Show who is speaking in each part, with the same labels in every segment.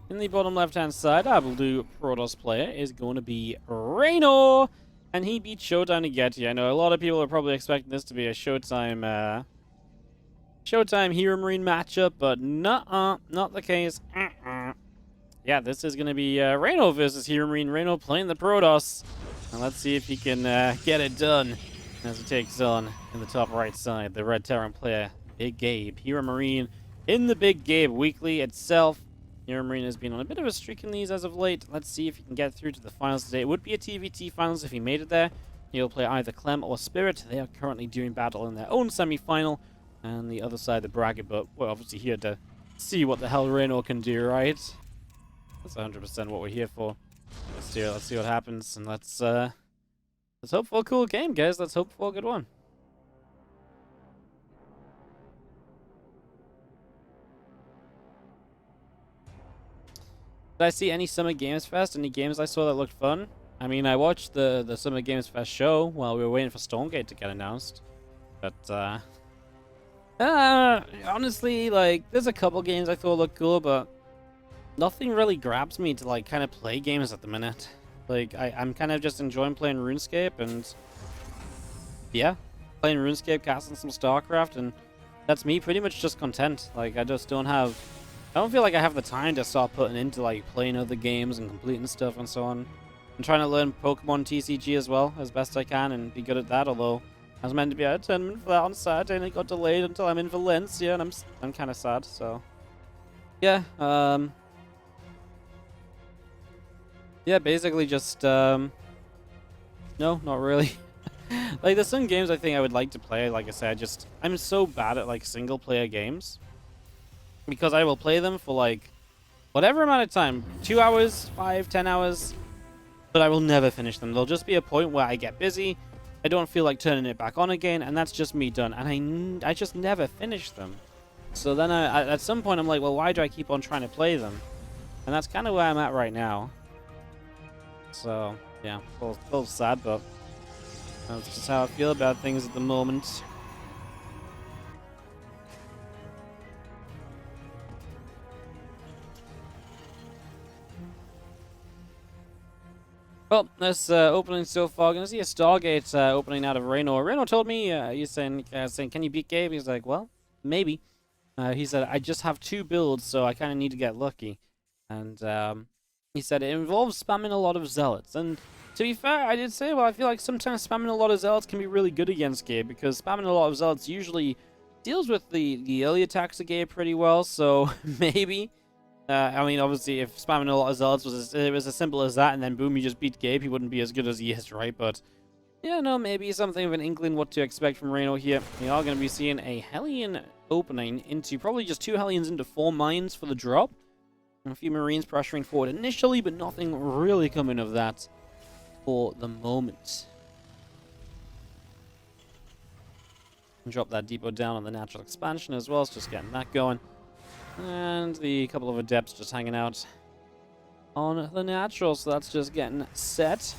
Speaker 1: In the bottom left-hand side, our blue Protoss player is going to be Reynor, and he beat Showtime to get here. I know a lot of people are probably expecting this to be a Showtime HeroMarine matchup, but nuh-uh, not the case. Yeah, this is going to be Reynor versus HeroMarine. Reynor playing the Protoss, and let's see if he can get it done as he takes on, in the top right side, the Red Terran player, Big Gabe. HeroMarine in the Big Gabe weekly itself. HeroMarine has been on a bit of a streak in these as of late. Let's see if he can get through to the finals today. It would be a TvT finals if he made it there. He'll play either Clem or Spirit. They are currently doing battle in their own semi-final, and the other side of the bracket, but we're obviously here to see what the hell Reynor can do, right? That's 100% what we're here for. Let's see what happens, and let's hope for a cool game, guys. Let's hope for a good one. Did I see any Summer Games Fest? Any games I saw that looked fun? I mean, I watched the Summer Games Fest show while we were waiting for Stormgate to get announced. But, honestly, like, there's a couple games I thought looked cool, but nothing really grabs me to, like, kind of play games at the minute. Like, I'm kind of just enjoying playing RuneScape, and yeah, playing RuneScape, casting some StarCraft, and that's me pretty much just content. Like, I just don't feel like I have the time to start putting into, like, playing other games and completing stuff and so on. I'm trying to learn Pokemon TCG as well, as best I can, and be good at that, although I was meant to be at a tournament for that on Saturday, and it got delayed until I'm in Valencia, and I'm kind of sad, so yeah, yeah, basically just, no, not really. Like, there's some games I think I would like to play. Like I said, I'm so bad at, like, single-player games, because I will play them for, like, whatever amount of time, 2 hours, 5, 10 hours, but I will never finish them. There'll just be a point where I get busy, I don't feel like turning it back on again, and that's just me done, and I just never finish them. So then at some point I'm like, well, why do I keep on trying to play them? And that's kind of where I'm at right now. So, yeah, a little sad, but that's just how I feel about things at the moment. Well, this opening so far, gonna see a Stargate opening out of Reynor. Reynor told me, he's saying, can you beat Gabe? He's like, well, maybe. He said, I just have 2 builds, so I kind of need to get lucky. And he said it involves spamming a lot of Zealots. And to be fair, I did say, well, I feel like sometimes spamming a lot of Zealots can be really good against Gabe, because spamming a lot of Zealots usually deals with the early attacks of Gabe pretty well, so maybe. I mean, obviously, if spamming a lot of Zealots was as simple as that, and then boom, you just beat Gabe, he wouldn't be as good as he is, right? But, yeah, no, maybe something of an inkling what to expect from Reynor here. We are going to be seeing a Hellion opening into, probably just 2 Hellions into 4 mines for the drop. And a few Marines pressuring forward initially, but nothing really coming of that for the moment. Drop that depot down on the natural expansion as well, so just getting that going. And the couple of adepts just hanging out on the natural, so that's just getting set.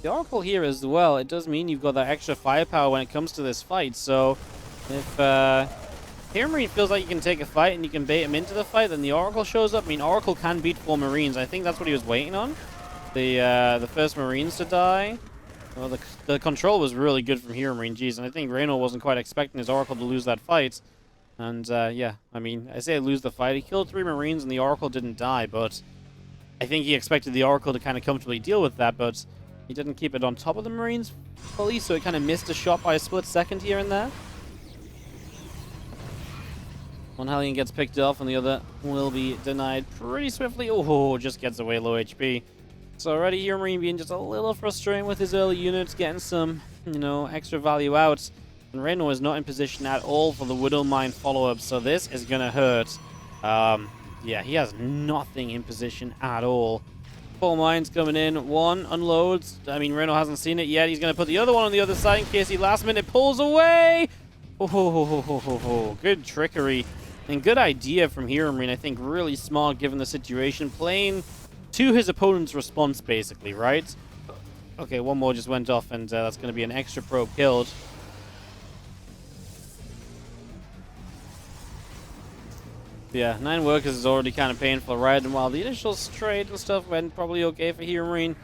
Speaker 1: The Oracle here as well, it does mean you've got that extra firepower when it comes to this fight, so if HeroMarine feels like you can take a fight and you can bait him into the fight, then the Oracle shows up. I mean, Oracle can beat 4 Marines. I think that's what he was waiting on. The first Marines to die. Well, the control was really good from HeroMarine, geez, and I think Reynor wasn't quite expecting his Oracle to lose that fight. And, yeah, I mean, I say lose the fight. He killed 3 Marines and the Oracle didn't die, but I think he expected the Oracle to kind of comfortably deal with that, but he didn't keep it on top of the Marines fully, so it kind of missed a shot by a split second here and there. One Hellion gets picked off and the other will be denied pretty swiftly. Oh, just gets away low HP. So already HeroMarine being just a little frustrating with his early units, getting some, you know, extra value out. And Reynor is not in position at all for the Widow Mine follow-up, so this is going to hurt. Yeah, he has nothing in position at all. 4 mines coming in. 1 unloads. I mean, Reynor hasn't seen it yet. He's going to put the other one on the other side in case he last minute pulls away. Oh, good trickery. And good idea from HeroMarine. I think really smart given the situation. Playing to his opponent's response, basically, right? Okay, 1 more just went off, and that's going to be an extra probe killed. Yeah, 9 workers is already kind of painful, right? And while the initial trade and stuff went probably okay for HeroMarine,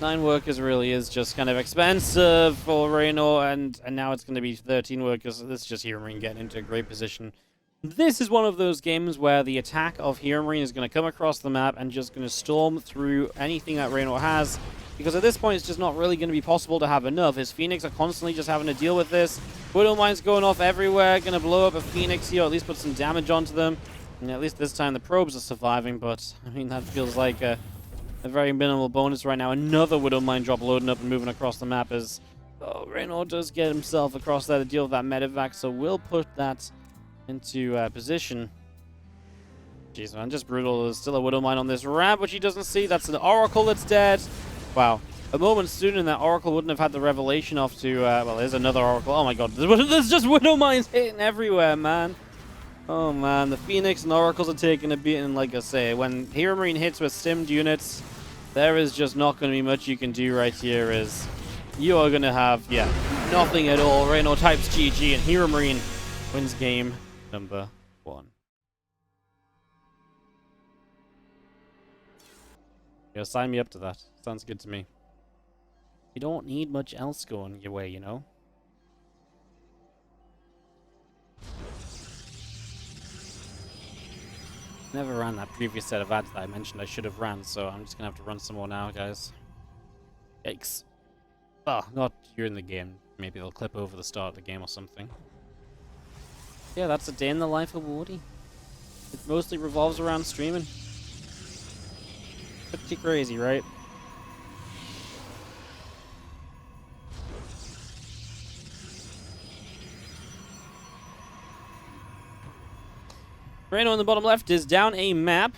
Speaker 1: 9 workers really is just kind of expensive for Reynor, and now it's going to be 13 workers. So this is just HeroMarine getting into a great position. This is one of those games where the attack of HeroMarine is going to come across the map and just going to storm through anything that Reynor has, because at this point it's just not really going to be possible to have enough. His Phoenix are constantly just having to deal with this. Widow Mine's going off everywhere, going to blow up a Phoenix here, or at least put some damage onto them. And at least this time the probes are surviving, but I mean that feels like a very minimal bonus right now. Another Widow Mine drop loading up and moving across the map as Reynor does get himself across there to deal with that medevac, so we'll put that into position. Jeez, man, just brutal. There's still a Widow Mine on this ramp, which he doesn't see. That's an Oracle that's dead. Wow. A moment sooner that Oracle wouldn't have had the revelation off to, well, there's another Oracle. Oh my god, there's just Widow Mines hitting everywhere, man. Oh man, the Phoenix and Oracles are taking a beating, like I say. When HeroMarine hits with stimmed units, there is just not going to be much you can do right here, as you are going to have, yeah, nothing at all. Reynor types GG, and HeroMarine wins game number 1. Yeah, sign me up to that. Sounds good to me. You don't need much else going your way, you know? Never ran that previous set of ads that I mentioned I should have ran, so I'm just gonna have to run some more now, guys. Yikes. Oh, not during the game. Maybe they'll clip over the start of the game or something. Yeah, that's a day in the life of Wardy. It mostly revolves around streaming. Pretty crazy, right? Reynor on the bottom left is down a map.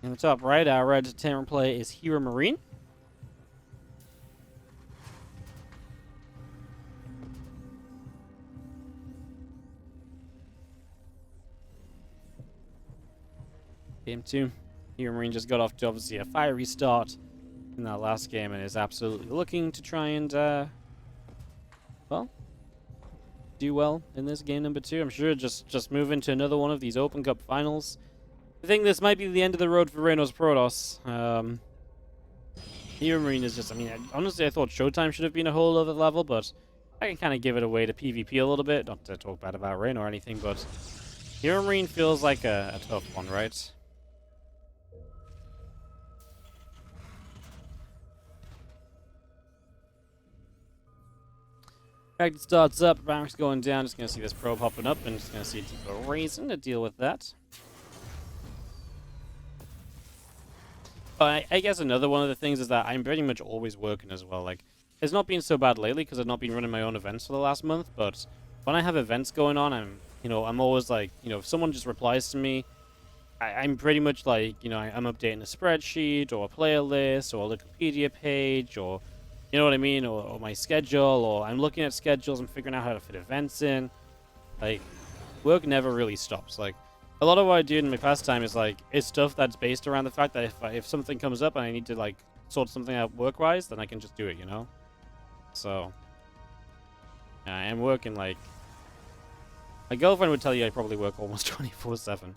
Speaker 1: In the top right, our red team play is HeroMarine. Game 2. HeroMarine just got off to obviously a fiery start in that last game and is absolutely looking to try and, well, do well in this game number 2. I'm sure just move into another one of these Open Cup finals. I think this might be the end of the road for Reynor's Protoss. HeroMarine is just, I mean, honestly, I thought Showtime should have been a whole other level, but I can kind of give it away to PvP a little bit. Not to talk bad about Reynor or anything, but HeroMarine feels like a tough one, right? It starts up, barracks going down, just going to see this probe hopping up, and just going to see a Depot Raisin to deal with that. But I guess another one of the things is that I'm pretty much always working as well. Like, it's not been so bad lately because I've not been running my own events for the last month, but when I have events going on, I'm always like, if someone just replies to me, I'm pretty much like, I'm updating a spreadsheet or a playlist or a Wikipedia page or... You know what I mean? Or my schedule, or I'm looking at schedules and figuring out how to fit events in. Like, work never really stops. Like, a lot of what I do in my pastime is, like, it's stuff that's based around the fact that if something comes up and I need to, like, sort something out work-wise, then I can just do it, you know? So, yeah, I'm working, like... My girlfriend would tell you I probably work almost 24/7,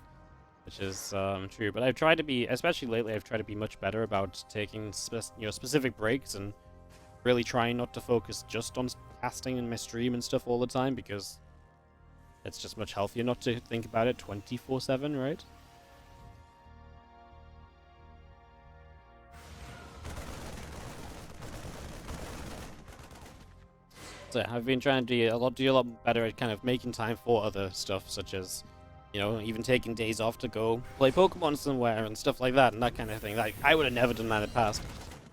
Speaker 1: which is true. But I've tried to be, especially lately, I've tried to be much better about taking, specific breaks and really trying not to focus just on casting and my stream and stuff all the time, because it's just much healthier not to think about it 24/7, right? So I've been trying to do a lot better at kind of making time for other stuff, such as, even taking days off to go play Pokemon somewhere and stuff like that, and that kind of thing. Like, I would have never done that in the past.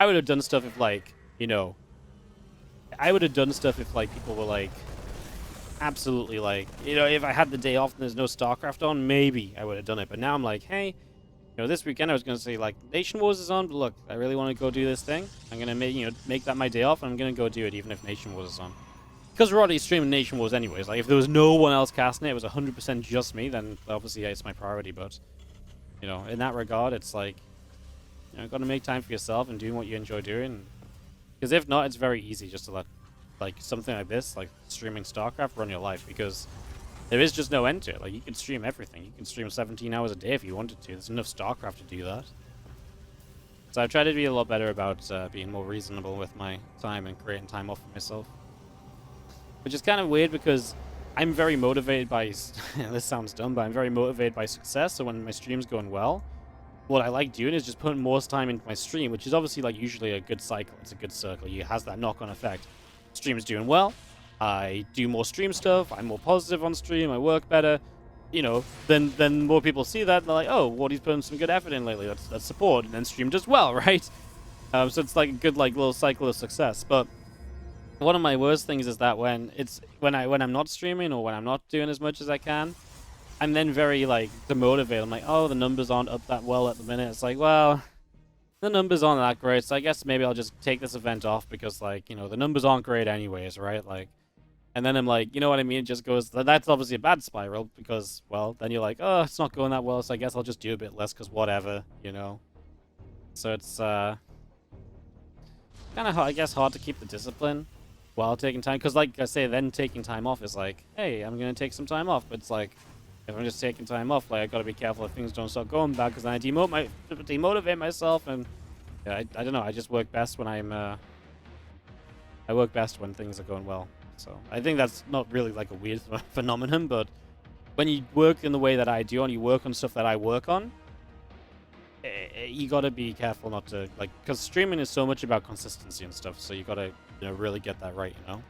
Speaker 1: I would have done stuff if, like, I would have done stuff if, like, people were, like, absolutely, like, if I had the day off and there's no StarCraft on, maybe I would have done it. But now I'm like, hey, this weekend I was going to say, like, Nation Wars is on, but look, I really want to go do this thing. I'm going to make that my day off, and I'm going to go do it even if Nation Wars is on. Because we're already streaming Nation Wars anyways. Like, if there was no one else casting it, it was 100% just me, then obviously, yeah, it's my priority. But, in that regard, it's like, you've got to make time for yourself and doing what you enjoy doing. Because if not, it's very easy just to let, like, something like this, like streaming StarCraft, run your life. Because There is just no end to it. Like, you can stream everything. You can stream 17 hours a day if you wanted to. There's enough StarCraft to do that. So I've tried to be a lot better about being more reasonable with my time and creating time off for myself. Which is kind of weird because I'm very motivated by... this sounds dumb, but I'm very motivated by success. So when my stream's going well, what I like doing is just putting more time into my stream, which is obviously like usually a good cycle. It's a good circle. It has that knock-on effect. Stream's doing well. I do more stream stuff. I'm more positive on stream. I work better. You know, then more people see that. And they're like, oh, Wardy's putting some good effort in lately. That's support. And then stream does well, right? So it's like a good like little cycle of success. But one of my worst things is that when I'm not streaming or when I'm not doing as much as I can, I'm then very like demotivated. I'm like, oh, the numbers aren't up that well at the minute. It's like, well, the numbers aren't that great, so I guess maybe I'll just take this event off because, like, you know, the numbers aren't great anyways, right? Like, and then I'm like, you know what I mean? It just goes, that's obviously a bad spiral because, well, then you're like, oh, it's not going that well, so I guess I'll just do a bit less because whatever, you know? So it's kind of, I guess, hard to keep the discipline while taking time, because, like I say, then taking time off is like, hey, I'm going to take some time off, but it's like, if I'm just taking time off, like, I gotta be careful if things don't start going bad, because then I demotivate myself, and yeah, I don't know, I just work best when I work best when things are going well. So I think that's not really like a weird phenomenon, but when you work in the way that I do, and you work on stuff that I work on, you gotta be careful not to, like, because streaming is so much about consistency and stuff, so you gotta, you know, really get that right, you know?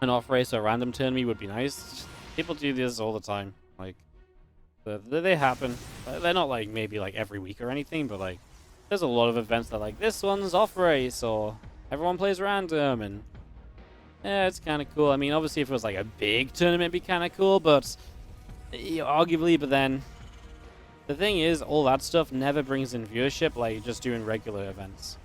Speaker 1: An off race or random turn me would be nice. People do this all the time. Like, they happen. They're not like maybe like every week or anything, but like there's a lot of events that like this one's off race or everyone plays random, and yeah, it's kind of cool. I mean, obviously if it was like a big tournament, it'd be kind of cool, but arguably. But then the thing is, all that stuff never brings in viewership like just doing regular events.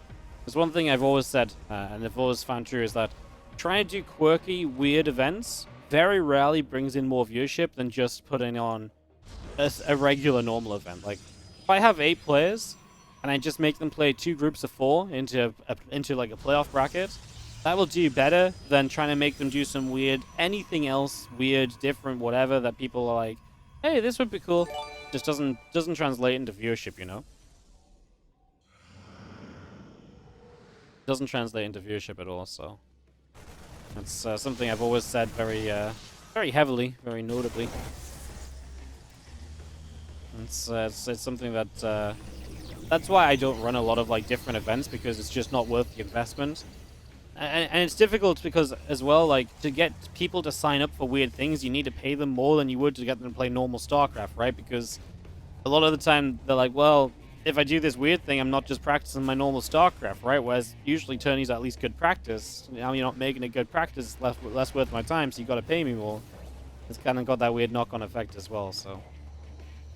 Speaker 1: There's one thing I've always said, and I've always found true, is that trying to do quirky, weird events very rarely brings in more viewership than just putting on a regular, normal event. Like, if I have 8 players and I just make them play 2 groups of 4 into like a playoff bracket, that will do better than trying to make them do some weird, anything else, weird, different, whatever that people are like, hey, this would be cool. Just doesn't translate into viewership, you know? Doesn't translate into viewership at all, so. It's something I've always said very heavily, very notably. It's something that that's why I don't run a lot of like different events, because it's just not worth the investment. And it's difficult because as well, like, to get people to sign up for weird things, you need to pay them more than you would to get them to play normal StarCraft, right? Because a lot of the time they're like, well, if I do this weird thing, I'm not just practicing my normal StarCraft, right? Whereas usually tourneys are at least good practice. Now you're not making it good practice, less worth my time, so you got to pay me more. It's kind of got that weird knock-on effect as well, so.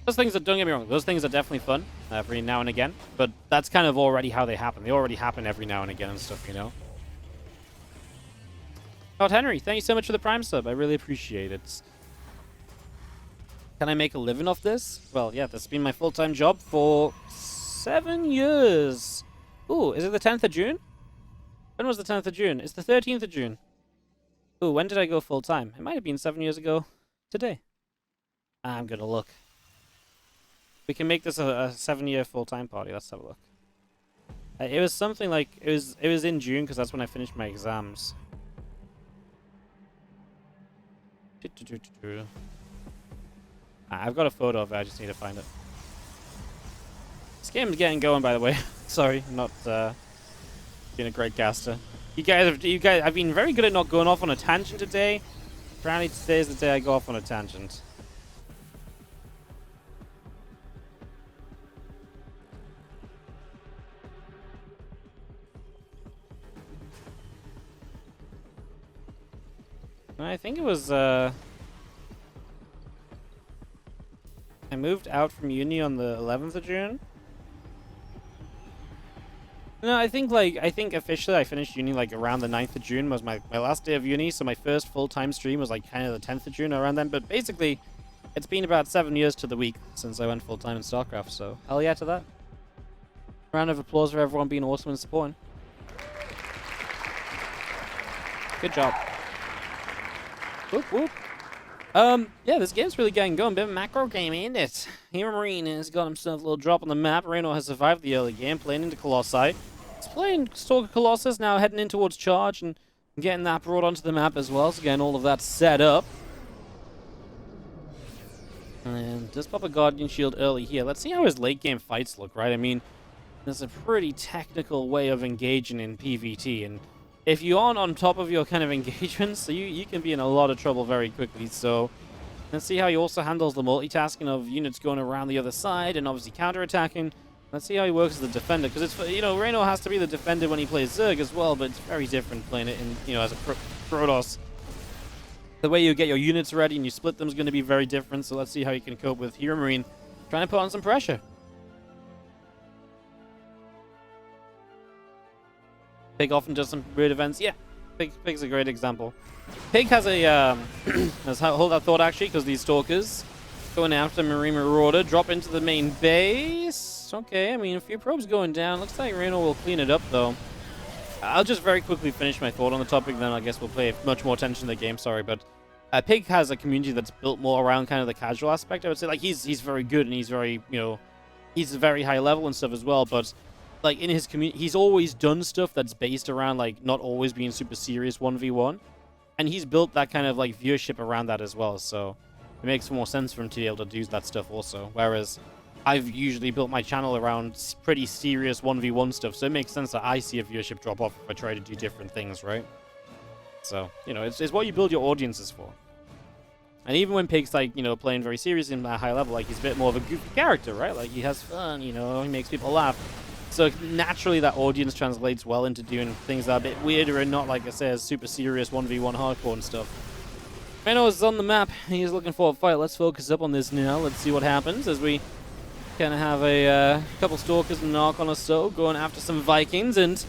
Speaker 1: Those things don't get me wrong, those things are definitely fun every now and again, but that's kind of already how they happen. They already happen every now and again and stuff, you know? Oh, Henry, thank you so much for the Prime sub. I really appreciate it. Can I make a living off this? Well, yeah, this has been my full-time job for 7 years. Ooh, is it the 10th of June? When was the 10th of June? It's the 13th of June. Ooh, when did I go full-time? It might have been 7 years ago today. I'm gonna look. We can make this a 7-year full-time party. Let's have a look. It was something like... It was in June, because that's when I finished my exams. I've got a photo of it, I just need to find it. This game's getting going, by the way. Sorry, I'm not being a great caster. You guys, I've been very good at not going off on a tangent today. Apparently today's the day I go off on a tangent. I think it was, I moved out from uni on the 11th of June. No, I think officially I finished uni like around the 9th of June was my last day of uni, so my first full-time stream was like kind of the 10th of June around then, but basically it's been about 7 years to the week since I went full-time in StarCraft, so hell yeah to that. Round of applause for everyone being awesome and supporting. Good job. Whoop, whoop. Yeah, this game's really getting going. Bit of a macro game, ain't it? HeroMarine has got himself a little drop on the map. Reynor has survived the early game, playing into Colossi. He's playing Stalker Colossus, now heading in towards Charge and getting that brought onto the map as well. So getting all of that set up. And does pop a Guardian Shield early here. Let's see how his late game fights look, right? I mean, there's a pretty technical way of engaging in PvT, and if you aren't on top of your kind of engagements, so you can be in a lot of trouble very quickly. So let's see how he also handles the multitasking of units going around the other side and obviously counterattacking. Let's see how he works as the defender, because it's, you know, Reynor has to be the defender when he plays Zerg as well, but it's very different playing it in, you know, as a Protoss. The way you get your units ready and you split them is going to be very different. So let's see how you can cope with HeroMarine trying to put on some pressure. Pig often does some weird events. Yeah, Pig's a great example. Pig has a let's hold that thought actually, because these stalkers going after Marine Marauder drop into the main base. Okay, I mean a few probes going down. Looks like Reynor will clean it up though. I'll just very quickly finish my thought on the topic, then I guess we'll pay much more attention to the game. Sorry, but Pig has a community that's built more around kind of the casual aspect. I would say like he's very good and he's very, you know, he's very high level and stuff as well, but like in his community, he's always done stuff that's based around like not always being super serious 1v1, and he's built that kind of like viewership around that as well. So it makes more sense for him to be able to do that stuff also. Whereas I've usually built my channel around pretty serious 1v1 stuff, so it makes sense that I see a viewership drop off if I try to do different things, right? So, you know, it's what you build your audiences for. And even when Pig's, like, you know, playing very serious in a high level, like, he's a bit more of a goofy character, right? Like, he has fun, you know, he makes people laugh. So, naturally, that audience translates well into doing things that are a bit weirder and not, like I say, as super serious 1v1 hardcore and stuff. Reynor is on the map. He's looking for a fight. Let's focus up on this now. Let's see what happens as we kind of have a couple Stalkers and an Archon or so going after some Vikings. And,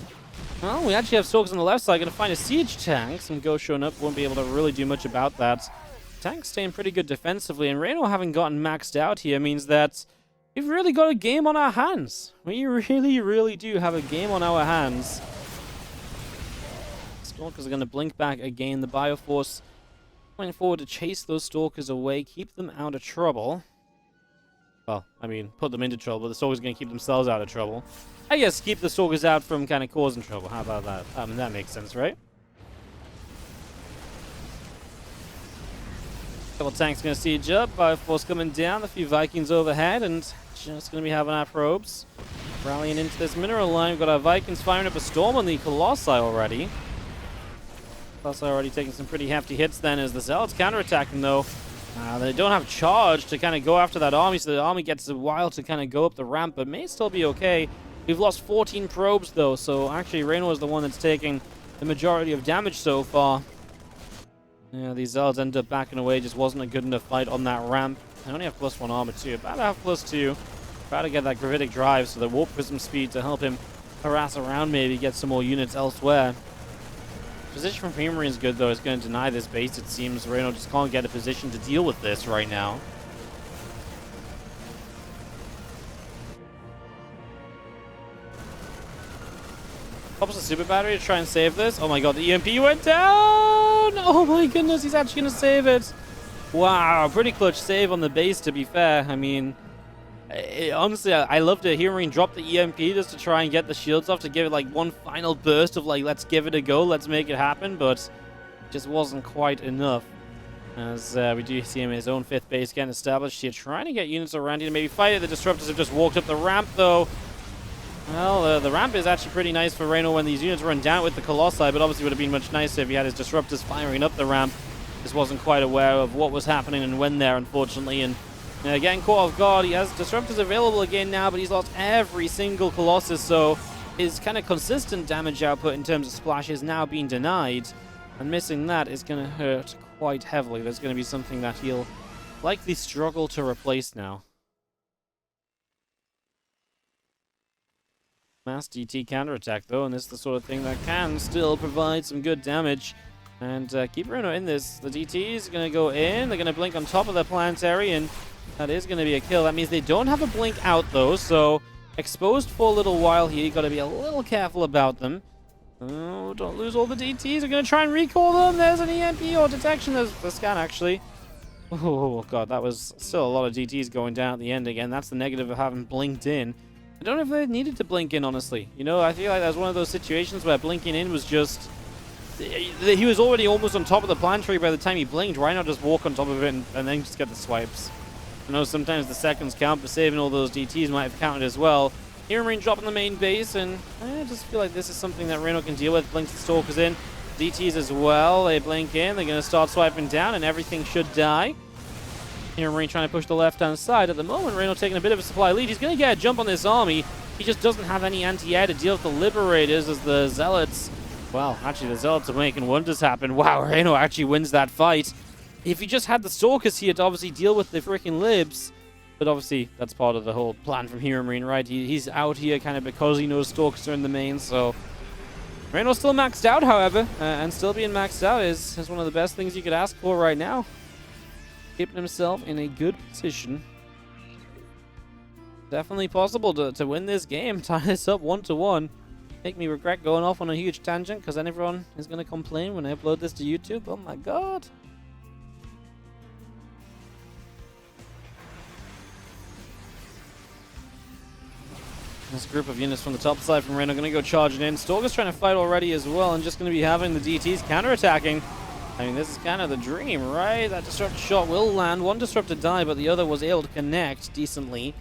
Speaker 1: well, we actually have Stalkers on the left side. Going to find a Siege tank. Some Ghost showing up. Won't be able to really do much about that. Tank's staying pretty good defensively. And Reynor having gotten maxed out here means that we've really got a game on our hands. We really, really do have a game on our hands. Stalkers are going to blink back again. The Bioforce going forward to chase those Stalkers away, keep them out of trouble. Well, I mean, put them into trouble, but the Stalkers are going to keep themselves out of trouble. I guess keep the Stalkers out from kind of causing trouble. How about that? I mean, that makes sense, right? Couple tanks going to siege up. Bioforce coming down. A few Vikings overhead, and just going to be having our probes rallying into this mineral line. We've got our Vikings firing up a storm on the Colossi already. Colossi already taking some pretty hefty hits then as the Zealots counterattacking, though. They don't have charge to kind of go after that army, so the army gets a while to kind of go up the ramp, but may still be okay. We've lost 14 probes, though, so actually Reynor is the one that's taking the majority of damage so far. Yeah, these Zealots end up backing away. Just wasn't a good enough fight on that ramp. I only have +1 armor, too. About to have +2. Try to get that gravitic drive, so the Warp Prism speed to help him harass around, maybe get some more units elsewhere. Position from HeroMarine is good, though. It's going to deny this base, it seems. Reynor just can't get a position to deal with this right now. Pops a super battery to try and save this. Oh my god, the EMP went down! Oh my goodness, he's actually going to save it. Wow, pretty clutch save on the base, to be fair. I mean, honestly, I loved it. HeroMarine dropped the EMP just to try and get the shields off, to give it like one final burst of like, let's give it a go, let's make it happen, but it just wasn't quite enough. As we do see him in his own 5th base getting established here, trying to get units around here to maybe fight it. The Disruptors have just walked up the ramp, though. Well, the ramp is actually pretty nice for Reynor when these units run down with the Colossi, but obviously would have been much nicer if he had his Disruptors firing up the ramp. Just wasn't quite aware of what was happening and when there, unfortunately, and getting caught off guard. He has Disruptors available again now, but he's lost every single Colossus, so his kind of consistent damage output in terms of splash is now being denied, and missing that is going to hurt quite heavily. There's going to be something that he'll likely struggle to replace now. Mass DT counterattack, though, and this is the sort of thing that can still provide some good damage. And keep Reynor in this. The DT is going to go in. They're going to blink on top of the planetary, and that is going to be a kill. That means they don't have a blink out, though, so exposed for a little while here. You got to be a little careful about them. Oh, don't lose all the DTs. We're going to try and recall them. There's an EMP or detection. There's the scan, actually. Oh, God, that was still a lot of DTs going down at the end again. That's the negative of having blinked in. I don't know if they needed to blink in, honestly. You know, I feel like that was one of those situations where blinking in was just... He was already almost on top of the plant tree by the time he blinked. Why not just walk on top of it and then just get the swipes? I know sometimes the seconds count, but saving all those DTs might have counted as well. HeroMarine dropping the main base, and I just feel like this is something that Reynor can deal with. Blinks the Stalkers in. DTs as well. They blink in. They're going to start swiping down, and everything should die. HeroMarine trying to push the left-hand side. At the moment, Reynor taking a bit of a supply lead. He's going to get a jump on this army. He just doesn't have any anti-air to deal with the Liberators as the Zealots... Well, actually, the Zealots are making wonders happen. Wow, Reynor actually wins that fight. If he just had the Stalkers here to obviously deal with the freaking Libs, but obviously that's part of the whole plan from HeroMarine, right? He's out here kind of because he knows Stalkers are in the main, so... Reynor's still maxed out, however, and still being maxed out is one of the best things you could ask for right now. Keeping himself in a good position. Definitely possible to win this game, tie this up 1-1. Make me regret going off on a huge tangent, because then everyone is going to complain when I upload this to YouTube. Oh my god. This group of units from the top side from Reynor going to go charging in. Stalker's trying to fight already as well, and just going to be having the DTs counterattacking. I mean, this is kind of the dream, right? That disruptor shot will land. One disruptor died, but the other was able to connect decently.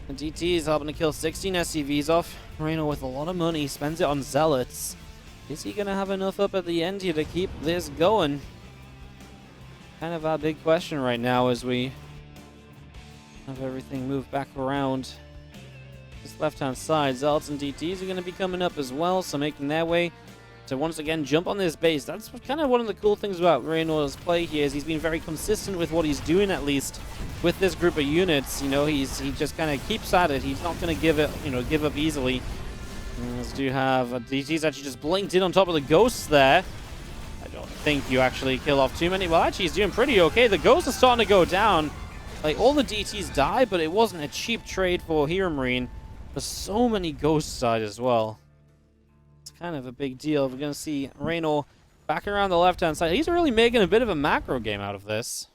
Speaker 1: The DT is helping to kill 16 SCVs off. Reynor with a lot of money spends it on Zealots. Is he going to have enough up at the end here to keep this going? Kind of our big question right now as we have everything move back around. This left-hand side, Zealots and DTs are going to be coming up as well, so making their way to once again jump on this base. That's kind of one of the cool things about Reynor's play here, is he's been very consistent with what he's doing, at least with this group of units. You know, he just kind of keeps at it. He's not going to give up easily. As do have DT's actually just blinked in on top of the ghosts there. I don't think you actually kill off too many. Well, actually, he's doing pretty okay. The ghosts are starting to go down. Like, all the DTs die, but it wasn't a cheap trade for HeroMarine. There's so many ghosts died as well. It's kind of a big deal. We're going to see Reynor back around the left-hand side. He's really making a bit of a macro game out of this.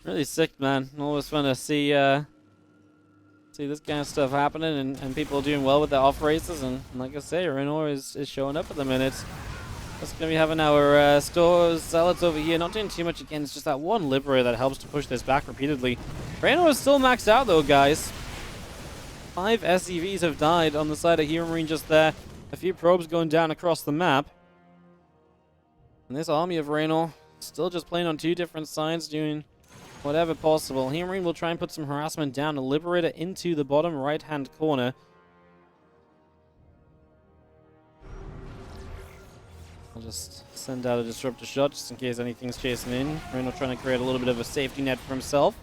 Speaker 1: Really sick, man. Always fun to see this kind of stuff happening, and people doing well with their off races. And like I say, Reynor is showing up at the minute. That's going to be having our Zealots over here. Not doing too much again. It's just that one Liberator that helps to push this back repeatedly. Reynor is still maxed out, though, guys. 5 SCVs have died on the side of HeroMarine just there. A few probes going down across the map. And this army of Reynor still just playing on 2 different sides, doing whatever possible. HeroMarine will try and put some harassment down. A Liberator into the bottom right-hand corner. I'll just send out a disruptor shot just in case anything's chasing in. Reynor trying to create a little bit of a safety net for himself.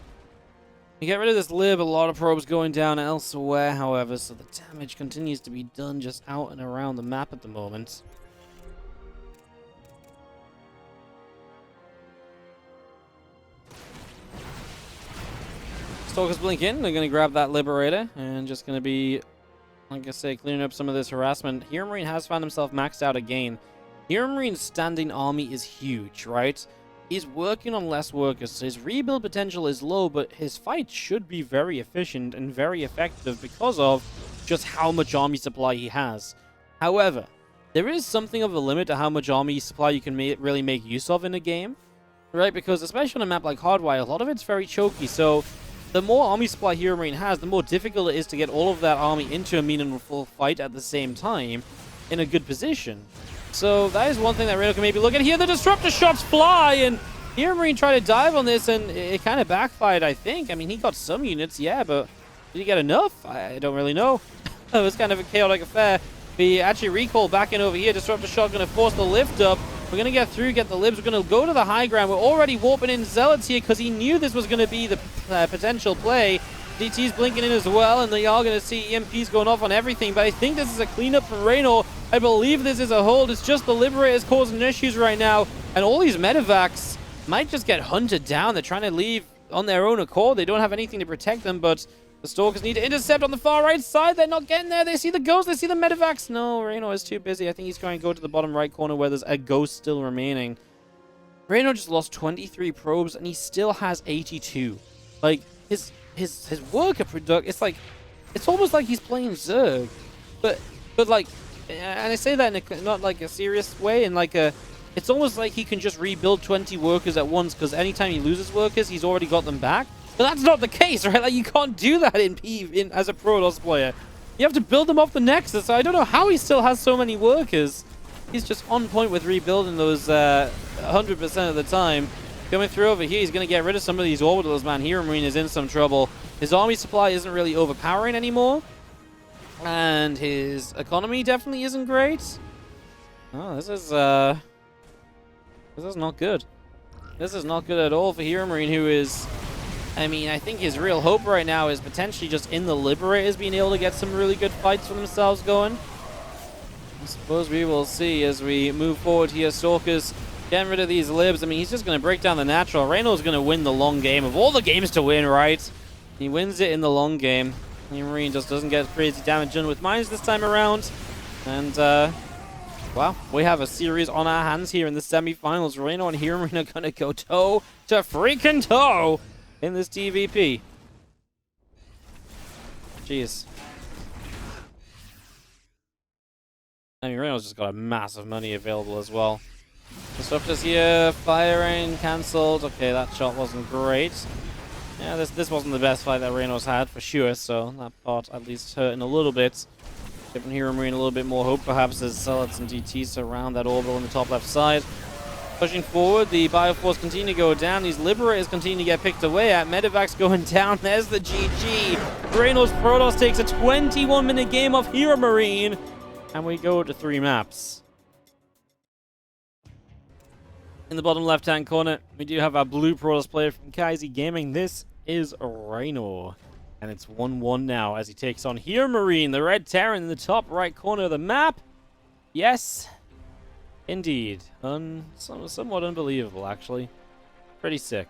Speaker 1: You get rid of this Lib, a lot of probes going down elsewhere, however, so the damage continues to be done just out and around the map at the moment. Stalkers blink in. They're going to grab that Liberator and just going to be, like I say, cleaning up some of this harassment. HeroMarine has found himself maxed out again. HeroMarine's standing army is huge, right? He's working on less workers, so his rebuild potential is low, but his fight should be very efficient and very effective because of just how much army supply he has. However, there is something of a limit to how much army supply you can really make use of in a game, right? Because especially on a map like Hardwire, a lot of it's very choky, so the more army supply HeroMarine has, the more difficult it is to get all of that army into a meaningful fight at the same time in a good position. So that is one thing that Reynor can maybe look at here. The disruptor shots fly, and HeroMarine tried to dive on this, and it kind of backfired, I think. I mean, he got some units, yeah, but did he get enough? I don't really know. It was kind of a chaotic affair. We actually recall back in over here. Disruptor shot going to force the lift up. We're going to get through, get the Libs. We're going to go to the high ground. We're already warping in Zealots here because he knew this was going to be the potential play. DT's blinking in as well, and they are going to see EMPs going off on everything, but I think this is a cleanup from Reynor. I believe this is a hold. It's just the Liberators causing issues right now, and all these medevacs might just get hunted down. They're trying to leave on their own accord. They don't have anything to protect them, but the Stalkers need to intercept on the far right side. They're not getting there. They see the ghost. They see the medevacs. No, Reynor is too busy. I think he's going to go to the bottom right corner where there's a ghost still remaining. Reynor just lost 23 probes, and he still has 82. Like, his worker product, it's almost like he's playing Zerg. But like, and I say that in a, not like a serious way, in like a, it's almost like he can just rebuild 20 workers at once, because anytime he loses workers, he's already got them back. But that's not the case, right? Like, you can't do that as a Protoss player. You have to build them off the Nexus. So I don't know how he still has so many workers. He's just on point with rebuilding those 100% of the time. Coming through over here, he's going to get rid of some of these orbitals, man. HeroMarine is in some trouble. His army supply isn't really overpowering anymore. And his economy definitely isn't great. Oh, this is not good. This is not good at all for HeroMarine, who is... I mean, I think his real hope right now is potentially just in the Liberators being able to get some really good fights for themselves going. I suppose we will see as we move forward here. Stalkers getting rid of these libs. I mean, he's just going to break down the natural. Reynor's going to win the long game. Of all the games to win, right? He wins it in the long game. HeroMarine just doesn't get crazy damage done with mines this time around. And, well, we have a series on our hands here in the semifinals. Reynor and HeroMarine are going to go toe to freaking toe in this TVP. Jeez. I mean, Reynor's just got a massive money available as well. Disruptors here, firing, cancelled. Okay, that shot wasn't great. Yeah, this wasn't the best fight that Reynor's had, for sure, so that part at least hurting a little bit. Giving HeroMarine a little bit more hope, perhaps, as Zealots and DTs surround that orbital on the top left side. Pushing forward, the Bioforce continue to go down. These Liberators continue to get picked away at. Medevac's going down. There's the GG. Reynor's Protoss takes a 21-minute game off HeroMarine. And we go to 3 maps. In the bottom left-hand corner, we do have our blue Protoss player from Kaisi Gaming. This is Reynor. And it's 1-1 now as he takes on HeroMarine, the red Terran in the top right corner of the map. Yes. Indeed. Somewhat unbelievable, actually. Pretty sick.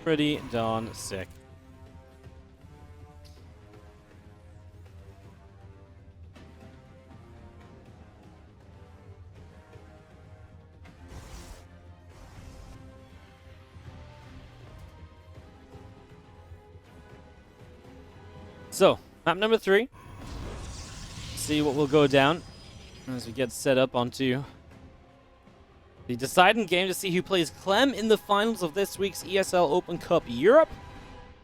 Speaker 1: Pretty darn sick. So, map number 3. See what will go down as we get set up onto the deciding game to see who plays Clem in the finals of this week's ESL Open Cup Europe.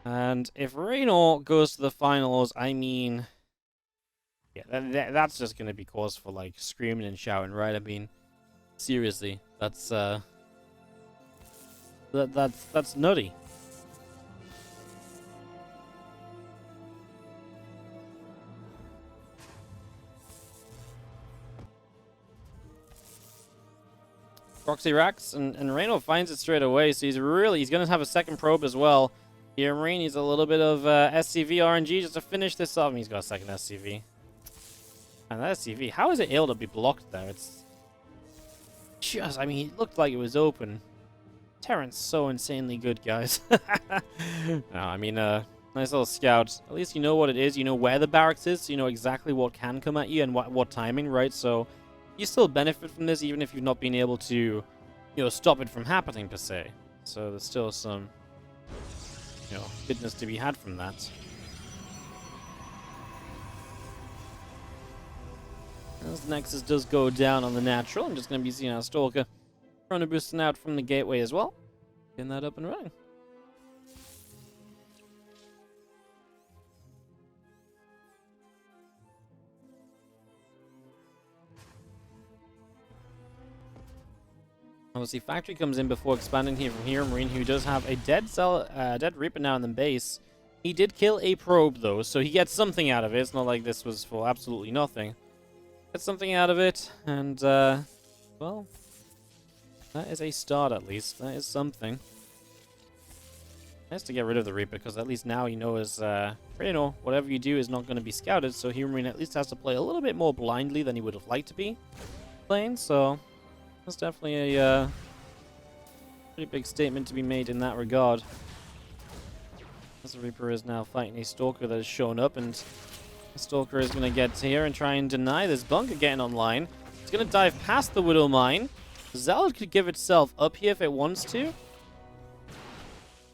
Speaker 1: And if Reynor goes to the finals, I mean, yeah, that's just going to be cause for like screaming and shouting, right? I mean, seriously, that's nutty. Proxy racks, and Reynor finds it straight away, so he's going to have a second probe as well. HeroMarine needs a little bit of SCV RNG just to finish this off. He's got a second SCV. And that SCV, how is it able to be blocked there? It's just, I mean, it looked like it was open. Terran's so insanely good, guys. No, I mean, nice little scout. At least you know what it is, you know where the barracks is, so you know exactly what can come at you and what timing, right? So you still benefit from this, even if you've not been able to, you know, stop it from happening, per se. So there's still some, you know, goodness to be had from that. As the Nexus does go down on the natural, I'm just going to be seeing our Stalker Chrono boosting out from the gateway as well. Getting that up and running. Obviously, Factory comes in before expanding here from HeroMarine, who does have a dead Reaper now in the base. He did kill a probe, though, so he gets something out of it. It's not like this was for absolutely nothing. Gets something out of it, and, well, that is a start, at least. That is something. Nice to get rid of the Reaper, because at least now he knows, Reynor, whatever you do is not going to be scouted, so HeroMarine at least has to play a little bit more blindly than he would have liked to be playing, so that's definitely a Pretty big statement to be made in that regard. As the Reaper is now fighting a Stalker that has shown up, and the Stalker is going to get here and try and deny this bunker getting online. It's going to dive past the Widow Mine. Zealot could give itself up here if it wants to.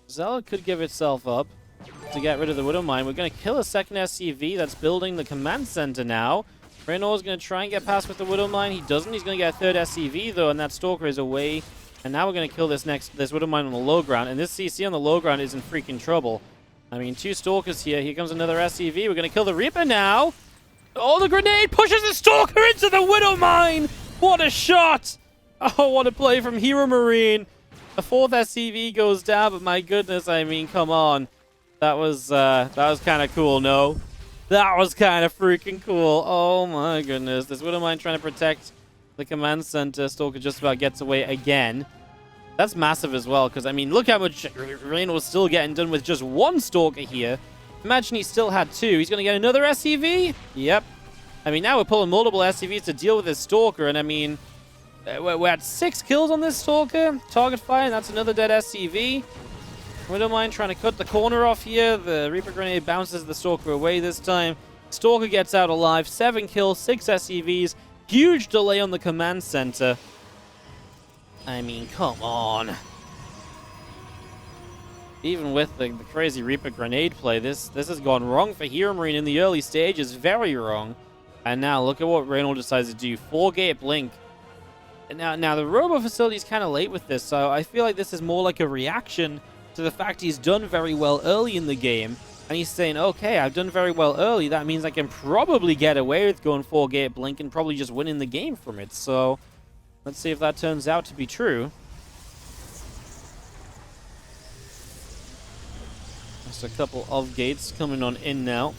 Speaker 1: Zealot could give itself up to get rid of the Widow Mine. We're going to kill a second SCV that's building the command center now. Reynor is going to try and get past with the Widow Mine. He doesn't. He's going to get a third SCV though, and that Stalker is away. And now we're going to kill this Widow Mine on the low ground. And this CC on the low ground is in freaking trouble. I mean, 2 Stalkers here. Here comes another SCV. We're going to kill the Reaper now. Oh, the grenade pushes the Stalker into the Widow Mine. What a shot. Oh, what a play from HeroMarine. The 4th SCV goes down, but my goodness, I mean, come on. That was kind of cool, no? That was kind of freaking cool. Oh my goodness. This Widow Mine trying to protect the command center. Stalker just about gets away again. That's massive as well, because, I mean, look how much Reynor was still getting done with just 1 Stalker here. Imagine he still had 2. He's going to get another SCV? Yep. I mean, now we're pulling multiple SCVs to deal with this Stalker, and I mean, we're at 6 kills on this Stalker. Target fire, and that's another dead SCV. Widow Mine trying to cut the corner off here. The Reaper grenade bounces the Stalker away this time. Stalker gets out alive. 7 kills, 6 SCVs. Huge delay on the command center. I mean, come on. Even with the crazy Reaper grenade play, this has gone wrong for HeroMarine in the early stages. Very wrong. And now look at what Reynor decides to do. 4-gate blink. And now the Robo facility is kind of late with this, so I feel like this is more like a reaction to the fact he's done very well early in the game. And he's saying, okay, I've done very well early. That means I can probably get away with going 4-gate blink and probably just winning the game from it. So let's see if that turns out to be true. Just a couple of gates coming on in now.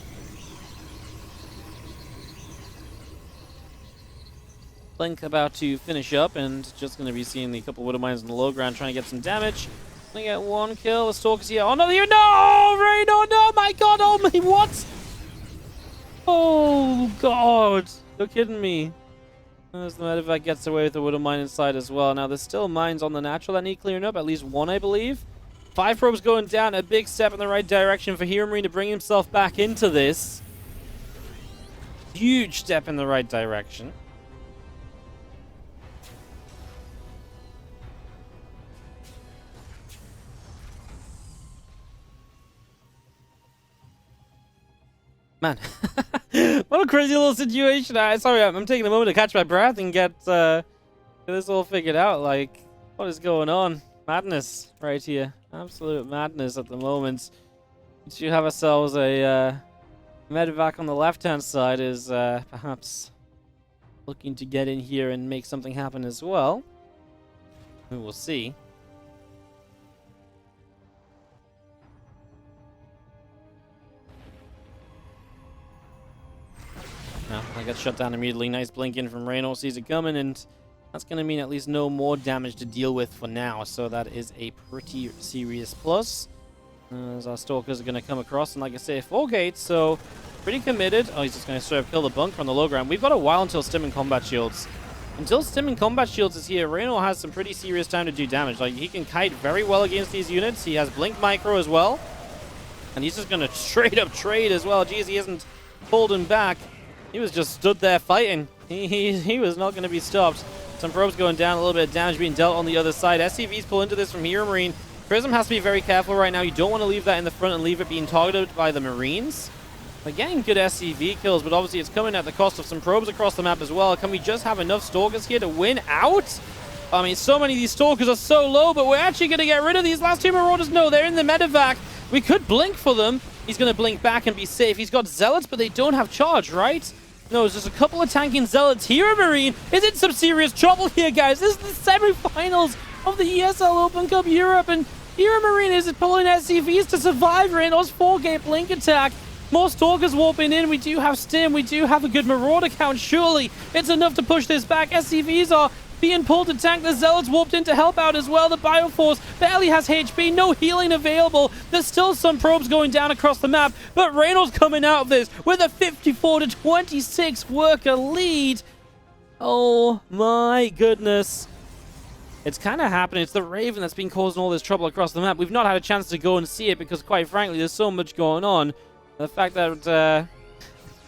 Speaker 1: Blink about to finish up, and just going to be seeing the couple Widow Mines on the low ground trying to get some damage. Gonna get 1 kill. The Stalker's here. Oh no, no, Reynor, no, my god, oh my, what? Oh god, you're kidding me. As the medevac gets away with the Widow Mine inside as well. Now there's still mines on the natural that need clearing up, at least 1 I believe. 5 probes going down, a big step in the right direction for HeroMarine to bring himself back into this. Huge step in the right direction. Man, what a crazy little situation. Sorry, I'm taking a moment to catch my breath and get this all figured out. Like, what is going on? Madness right here. Absolute madness at the moment. We should have ourselves a medevac on the left-hand side is perhaps looking to get in here and make something happen as well. We will see. No, I got shut down immediately. Nice blink in from Reynor, sees it coming, and that's going to mean at least no more damage to deal with for now. So that is a pretty serious plus. As our Stalkers are going to come across, and like I say, 4 gates, so pretty committed. Oh, he's just going to sort of kill the bunker on the low ground. We've got a while until Stim and Combat Shields. Until Stim and Combat Shields is here, Reynor has some pretty serious time to do damage. Like, he can kite very well against these units. He has Blink Micro as well. And he's just going to straight up trade as well. Geez, he hasn't pulled him back. He was just stood there fighting. He was not going to be stopped. Some probes going down, a little bit of damage being dealt on the other side. SCVs pull into this from HeroMarine. Prism has to be very careful right now. You don't want to leave that in the front and leave it being targeted by the Marines. They're getting good SCV kills, but obviously it's coming at the cost of some probes across the map as well. Can we just have enough Stalkers here to win out? I mean, so many of these Stalkers are so low, but we're actually going to get rid of these last 2 Marauders. No, they're in the medevac. We could blink for them. He's going to blink back and be safe. He's got Zealots, but they don't have charge, right? No, it's just a couple of tanking Zealots. HeroMarine is in some serious trouble here, guys. This is the semifinals of the ESL Open Cup Europe, and HeroMarine is pulling SCVs to survive Reynor's 4-gate blink attack. More Stalkers warping in. We do have Stim. We do have a good Marauder count. Surely it's enough to push this back. SCVs are being pulled to tank. The Zealots warped in to help out as well. The Bioforce barely has HP. No healing available. There's still some probes going down across the map, but Reynor's coming out of this with a 54-26 worker lead. Oh my goodness. It's kind of happening. It's the Raven that's been causing all this trouble across the map. We've not had a chance to go and see it because, quite frankly, there's so much going on. The fact that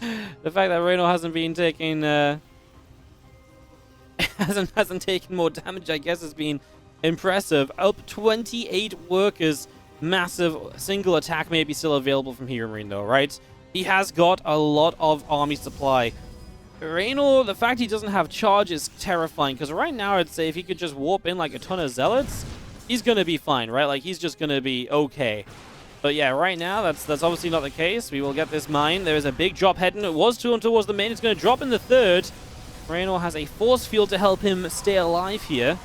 Speaker 1: Reynor hasn't been taking hasn't taken more damage, I guess, has been impressive. Up 28 workers. Massive single attack may be still available from HeroMarine, though, right? He has got a lot of army supply. Reynor, the fact he doesn't have charge is terrifying, because right now I'd say if he could just warp in like a ton of zealots, he's going to be fine, right? Like, he's just going to be okay. But yeah, right now, that's obviously not the case. We will get this mine. There is a big drop heading. It was towards the main. It's going to drop in the third. Reynor has a force field to help him stay alive here.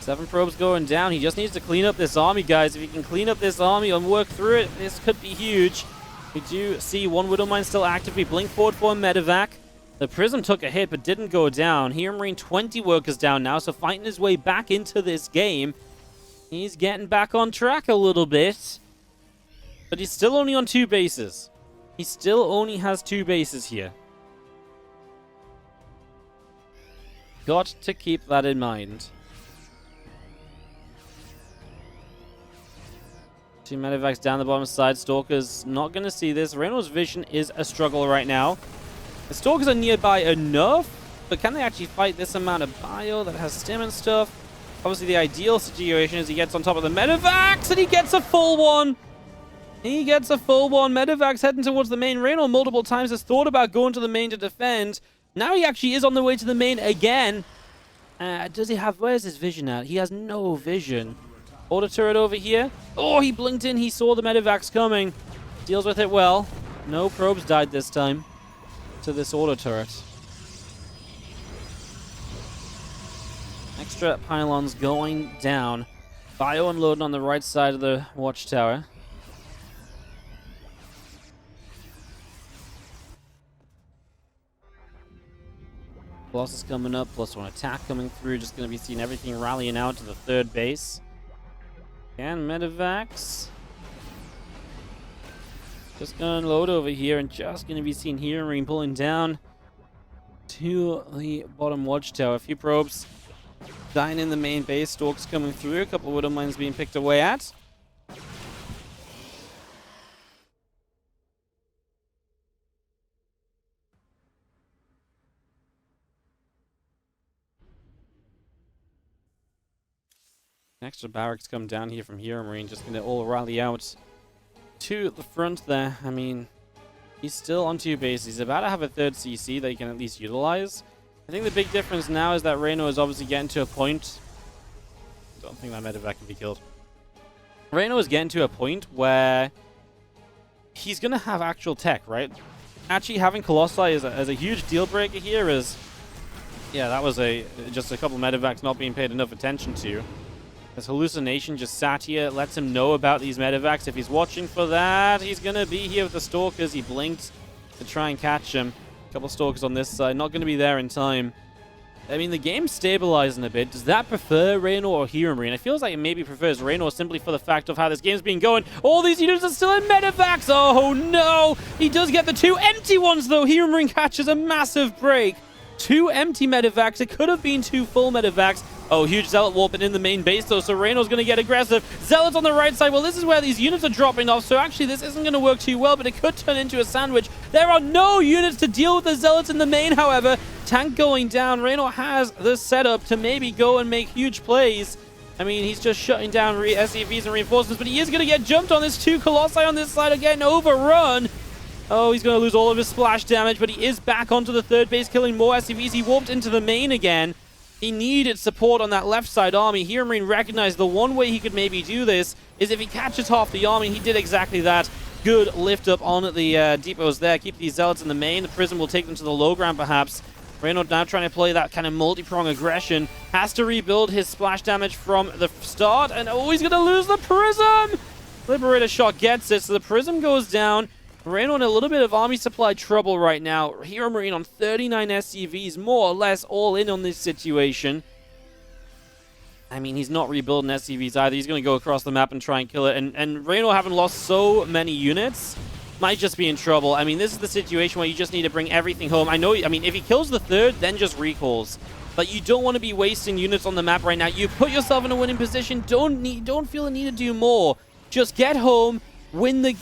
Speaker 1: 7 probes going down. He just needs to clean up this army, guys. If he can clean up this army and work through it, this could be huge. We do see one Widow Mine still active. We blink forward for a medevac. The Prism took a hit but didn't go down. HeroMarine 20 workers down now, so fighting his way back into this game. He's getting back on track a little bit. But he's still only on 2 bases. He still only has 2 bases here. Got to keep that in mind. 2 medevacs down the bottom side. Stalker's not going to see this. Reynor's vision is a struggle right now. The Stalkers are nearby enough, but can they actually fight this amount of bio that has stim and stuff? Obviously, the ideal situation is he gets on top of the medevacs, and he gets a full one. He gets a full one. Medevac's heading towards the main. Reynor multiple times has thought about going to the main to defend. Now he actually is on the way to the main again. Does he have... Where's his vision at? He has no vision. Auto turret over here. Oh, he blinked in. He saw the medevacs coming. Deals with it well. No probes died this time to this auto turret. Extra pylons going down. Bio unloading on the right side of the watchtower. Colossus coming up, +1 attack coming through. Just going to be seeing everything rallying out to the third base. And medevacs. Just going to unload over here and just going to be seeing HeroMarine pulling down to the bottom watchtower. A few probes dying in the main base. Stalks coming through. A couple of Widow Mines being picked away at. Extra barracks come down here from HeroMarine, just going to all rally out to the front there. I mean, he's still on 2 bases. He's about to have a third CC that he can at least utilize. I think the big difference now is that Reynor is obviously getting to a point... I don't think that medevac can be killed. Reynor is getting to a point where he's going to have actual tech, right? Actually, having Colossi is a huge deal breaker here is... Yeah, that was just a couple of medevacs not being paid enough attention to. This hallucination just sat here, lets him know about these medevacs. If he's watching for that, he's going to be here with the Stalkers. He blinked to try and catch him. A couple Stalkers on this side, not going to be there in time. I mean, the game's stabilizing a bit. Does that prefer Reynor or HeroMarine? It feels like it maybe prefers Reynor simply for the fact of how this game's been going. All these units are still in medevacs. Oh, no. He does get the 2 empty ones, though. HeroMarine catches a massive break. 2 empty medevacs. It could have been 2 full medevacs. Oh, huge Zealot warping in the main base, though, so Reynor's going to get aggressive. Zealots on the right side. Well, this is where these units are dropping off, so actually this isn't going to work too well, but it could turn into a sandwich. There are no units to deal with the Zealots in the main, however. Tank going down. Reynor has the setup to maybe go and make huge plays. I mean, he's just shutting down SCVs and reinforcements, but he is going to get jumped on. This 2 Colossi on this side are getting overrun. Oh, he's going to lose all of his splash damage, but he is back onto the third base, killing more SCVs. He warped into the main again. He needed support on that left side army. HeroMarine recognized the one way he could maybe do this is if he catches half the army. He did exactly that. Good lift up on the depots there. Keep these Zealots in the main. The Prism will take them to the low ground, perhaps. Reynor now trying to play that kind of multi-prong aggression. Has to rebuild his splash damage from the start. And oh, he's going to lose the Prism! Liberator shot gets it, so the Prism goes down. Reynor in a little bit of army supply trouble right now. HeroMarine on 39 SCVs, more or less all in on this situation. I mean, he's not rebuilding SCVs either. He's going to go across the map and try and kill it. And Reynor, having lost so many units, might just be in trouble. I mean, this is the situation where you just need to bring everything home. I mean, if he kills the third, then just recalls. Like, you don't want to be wasting units on the map right now. You put yourself in a winning position. Don't feel the need to do more. Just get home,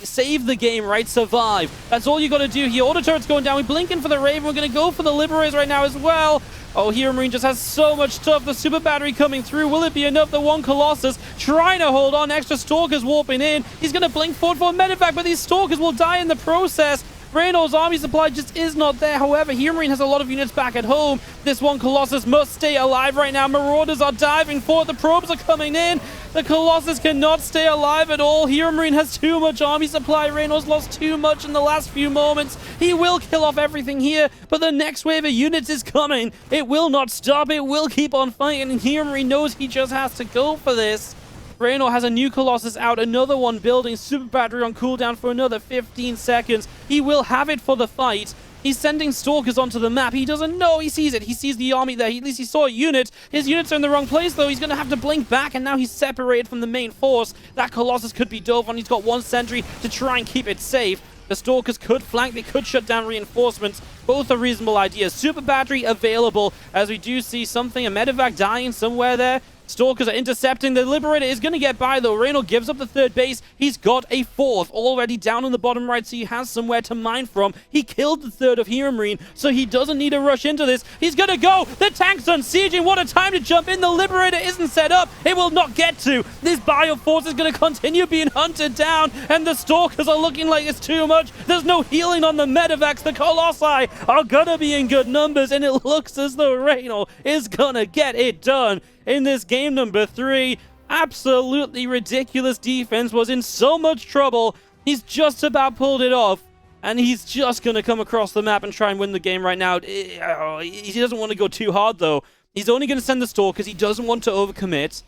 Speaker 1: save the game, right? Survive. That's all you got to do here. Auto turret's going down. We're blinking for the Raven. We're going to go for the Liberators right now as well. Oh, HeroMarine just has so much stuff. The super battery coming through. Will it be enough? The one Colossus trying to hold on. Extra Stalkers warping in. He's going to blink forward for a medevac, but these Stalkers will die in the process. Reynor's army supply just is not there. However, HeroMarine has a lot of units back at home. This one Colossus must stay alive right now. Marauders are diving forward. The probes are coming in. The Colossus cannot stay alive at all. HeroMarine has too much army supply. Reynor's lost too much in the last few moments. He will kill off everything here, but the next wave of units is coming. It will not stop. It will keep on fighting, and HeroMarine knows he just has to go for this. Reynor has a new Colossus out, another one building, super battery on cooldown for another 15 seconds. He will have it for the fight. He's sending Stalkers onto the map. He doesn't know. He sees it. He sees the army there. At least he saw a unit. His units are in the wrong place, though. He's going to have to blink back, and now he's separated from the main force. That Colossus could be dove on. He's got one sentry to try and keep it safe. The Stalkers could flank. They could shut down reinforcements. Both are reasonable ideas. Super battery available, as we do see something. A medevac dying somewhere there. Stalkers are intercepting. The Liberator is going to get by, though. Reynor gives up the third base. He's got a fourth already down in the bottom right, so he has somewhere to mine from. He killed the third of HeroMarine, so he doesn't need to rush into this. He's going to go. The tank's done sieging. What a time to jump in. The Liberator isn't set up. It will not get to. This Bioforce is going to continue being hunted down, and the Stalkers are looking like it's too much. There's no healing on the medevacs. The Colossi are going to be in good numbers, and it looks as though Reynor is going to get it done. In this game number 3, absolutely ridiculous defense, was in so much trouble. He's just about pulled it off, and he's just going to come across the map and try and win the game right now. He doesn't want to go too hard, though. He's only going to send the Stalkers. He doesn't want to overcommit.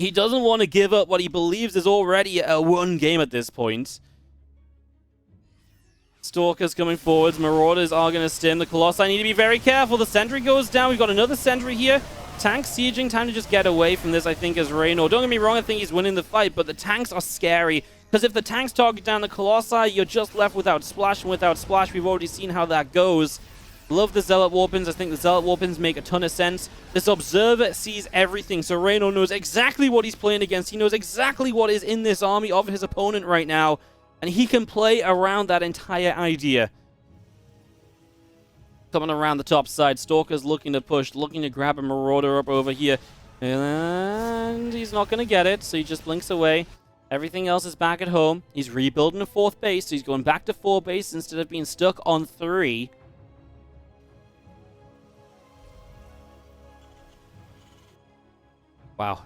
Speaker 1: He doesn't want to give up what he believes is already a one game at this point. Stalkers coming forwards. Marauders are going to stim. The Colossi need to be very careful. The sentry goes down. We've got another sentry here. Tank sieging, time to just get away from this, I think, as Reynor. Don't get me wrong, I think he's winning the fight, but the tanks are scary. Because if the tanks target down the Colossi, you're just left without Splash, and without Splash, we've already seen how that goes. Love the Zealot Warpins. I think the Zealot Warpins make a ton of sense. This Observer sees everything, so Reynor knows exactly what he's playing against. He knows exactly what is in this army of his opponent right now, and he can play around that entire idea. Coming around the top side, Stalker's looking to push, looking to grab a Marauder up over here. And he's not going to get it, so he just blinks away. Everything else is back at home. He's rebuilding a 4th base, so he's going back to 4 base instead of being stuck on 3. Wow.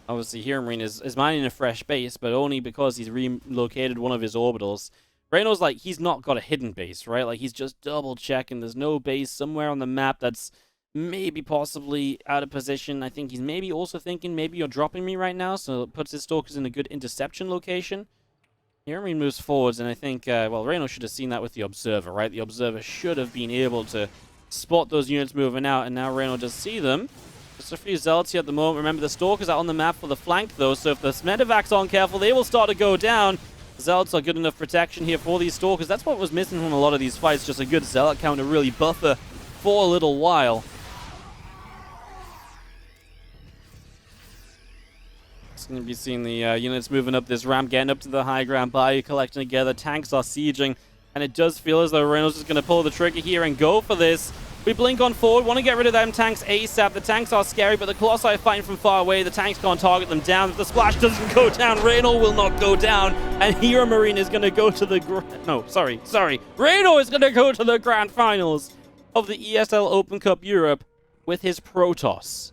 Speaker 1: Obviously, HeroMarine is mining a fresh base, but only because he's relocated one of his orbitals. Reynor's like, he's not got a hidden base, right? Like, he's just double checking. There's no base somewhere on the map that's maybe possibly out of position. I think he's maybe also thinking, maybe you're dropping me right now, so it puts his Stalkers in a good interception location. HeroMarine moves forwards, and I think, well, Reynor should have seen that with the Observer, right? The Observer should have been able to spot those units moving out, and now Reynor does see them. Just a few Zealots here at the moment. Remember, the Stalkers are on the map for the flank, though, so if the medevacs aren't careful, they will start to go down. Zealots are good enough protection here for these Stalkers. That's what was missing from a lot of these fights, just a good Zealot count to really buffer for a little while. It's going to be seeing the units moving up this ramp, getting up to the high ground, Bayou collecting together, tanks are sieging, and it does feel as though Reynolds is going to pull the trigger here and go for this. We blink on forward, want to get rid of them tanks ASAP. The tanks are scary, but the Colossi are fighting from far away. The tanks can't target them down. If the Splash doesn't go down, Reynor will not go down. And HeroMarine is going to go to the... Reynor is going to go to the grand finals of the ESL Open Cup Europe with his Protoss.